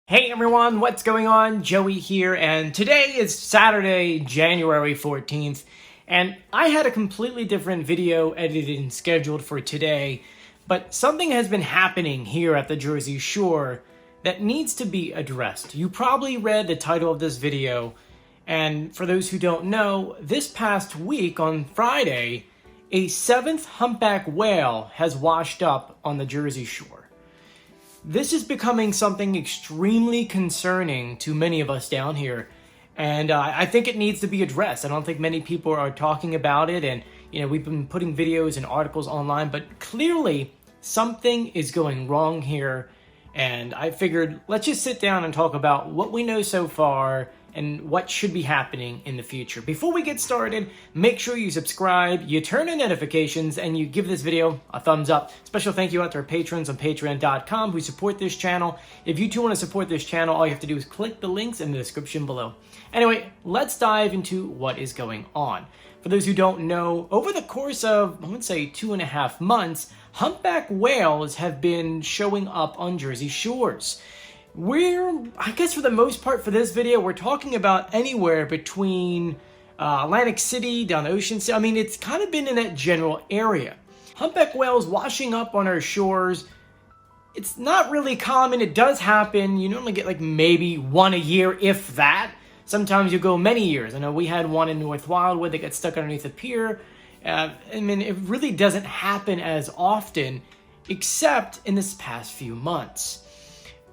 Hey everyone, what's going on? Joey here, and today is Saturday, January 14th, and I had a completely different video edited and scheduled for today, but something has been happening here at the Jersey Shore that needs to be addressed. You probably read the title of this video, and for those who don't know, this past week on Friday, a 7th humpback whale has washed up on the Jersey Shore. This is becoming something extremely concerning to many of us down here, and I think it needs to be addressed. I don't think many people are talking about it, and we've been putting videos and articles online, but clearly something is going wrong here, and I figured let's just sit down and talk about what we know so far and what should be happening in the future. Before we get started, make sure you subscribe, you turn on notifications, and you give this video a thumbs up. Special thank you out to our patrons on patreon.com who support this channel. If you too want to support this channel, all you have to do is click the links in the description below. Anyway, let's dive into what is going on. For those who don't know, over the course of, I would say, 2.5 months, humpback whales have been showing up on Jersey shores. I guess for the most part for this video, we're talking about anywhere between Atlantic City down to Ocean City. I mean, it's kind of been in that general area. Humpback whales washing up on our shores, it's not really common. It does happen. You normally get like maybe one a year, if that. Sometimes you go many years. I know we had one in North Wildwood that got stuck underneath a pier. I mean, it really doesn't happen as often, except in this past few months.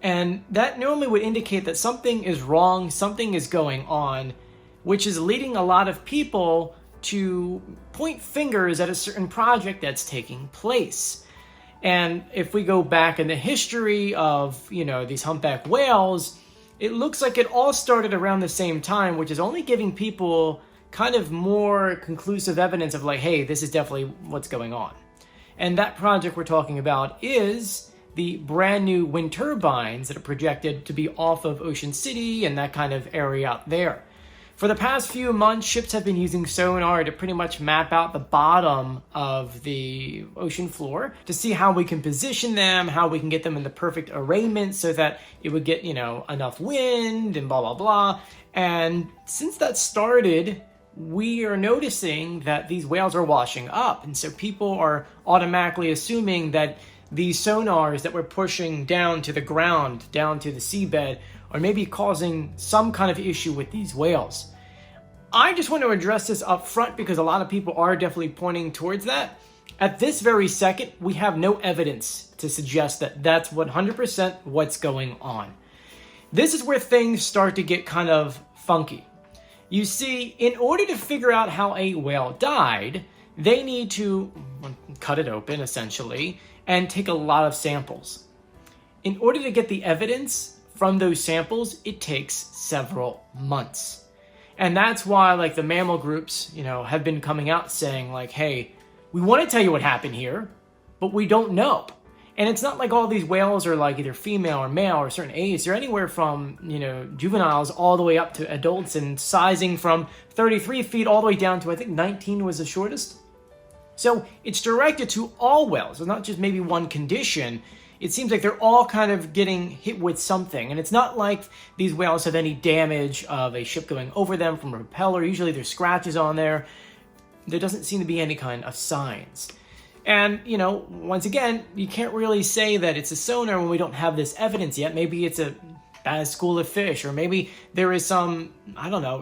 And that normally would indicate that something is wrong, something is going on, which is leading a lot of people to point fingers at a certain project that's taking place. And if we go back in the history of, these humpback whales, it looks like it all started around the same time, which is only giving people kind of more conclusive evidence of like, hey, this is definitely what's going on. And that project we're talking about is the brand new wind turbines that are projected to be off of Ocean City and that kind of area out there. For the past few months, ships have been using sonar to pretty much map out the bottom of the ocean floor to see how we can position them, how we can get them in the perfect arrangement so that it would get, enough wind and blah, blah, blah. And since that started, we are noticing that these whales are washing up. And so people are automatically assuming that these sonars that we're pushing down to the ground, down to the seabed, are maybe causing some kind of issue with these whales. I just want to address this up front because a lot of people are definitely pointing towards that. At this very second, we have no evidence to suggest that that's 100% what's going on. This is where things start to get kind of funky. You see, in order to figure out how a whale died, they need to cut it open, essentially, and take a lot of samples. In order to get the evidence from those samples, it takes several months. And that's why like the mammal groups, have been coming out saying like, hey, we want to tell you what happened here, but we don't know. And it's not like all these whales are like either female or male or a certain age. They're anywhere from, juveniles all the way up to adults and sizing from 33 feet all the way down to, I think 19 was the shortest. So it's directed to all whales. It's not just maybe one condition. It seems like they're all kind of getting hit with something. And it's not like these whales have any damage of a ship going over them from a propeller. Usually there's scratches on there. There doesn't seem to be any kind of signs. And, once again, you can't really say that it's a sonar when we don't have this evidence yet. Maybe it's a bad school of fish, or maybe there is some,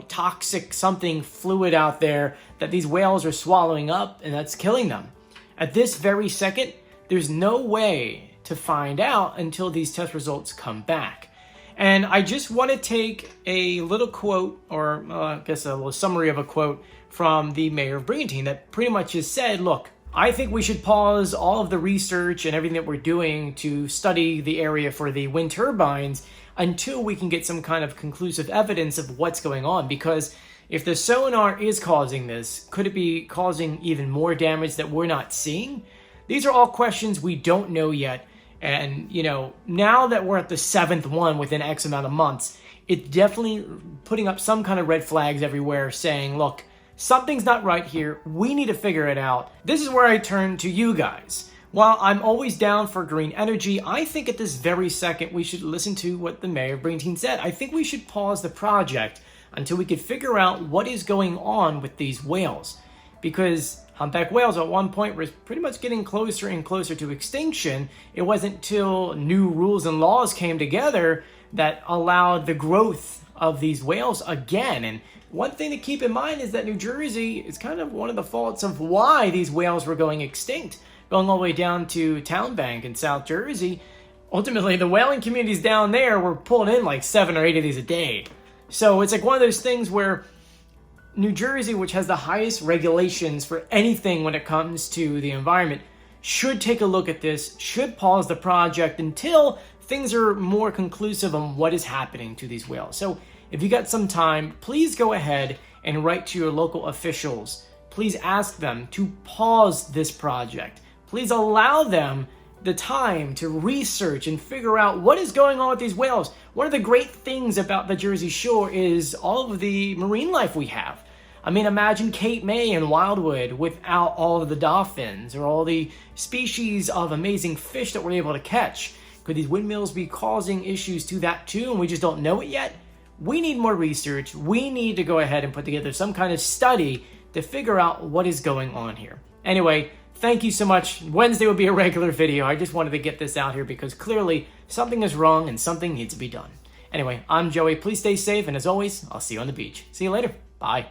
toxic something fluid out there that these whales are swallowing up and that's killing them. At this very second, there's no way to find out until these test results come back. And I just want to take a little quote, or I guess a little summary of a quote from the mayor of Brigantine that pretty much just said, look, I think we should pause all of the research and everything that we're doing to study the area for the wind turbines until we can get some kind of conclusive evidence of what's going on. Because if the sonar is causing this, could it be causing even more damage that we're not seeing? These are all questions we don't know yet. And, now that we're at the 7th one within X amount of months, it's definitely putting up some kind of red flags everywhere saying, look, something's not right here. We need to figure it out. This is where I turn to you guys. While I'm always down for green energy, I think at this very second we should listen to what the mayor of Bradenton said. I think we should pause the project until we could figure out what is going on with these whales. Because humpback whales at one point were pretty much getting closer and closer to extinction. It wasn't till new rules and laws came together that allowed the growth of these whales again. And one thing to keep in mind is that New Jersey is kind of one of the faults of why these whales were going extinct, going all the way down to Townbank in South Jersey. Ultimately, the whaling communities down there were pulling in like 7 or 8 of these a day. So it's like one of those things where New Jersey, which has the highest regulations for anything when it comes to the environment, should take a look at this, should pause the project until things are more conclusive on what is happening to these whales. So if you got some time, please go ahead and write to your local officials. Please ask them to pause this project. Please allow them the time to research and figure out what is going on with these whales. One of the great things about the Jersey Shore is all of the marine life we have. I mean, imagine Cape May and Wildwood without all of the dolphins or all the species of amazing fish that we're able to catch. Could these windmills be causing issues to that too, and we just don't know it yet? We need more research. We need to go ahead and put together some kind of study to figure out what is going on here. Anyway, thank you so much. Wednesday will be a regular video. I just wanted to get this out here because clearly something is wrong and something needs to be done. Anyway, I'm Joey. Please stay safe, and as always, I'll see you on the beach. See you later. Bye.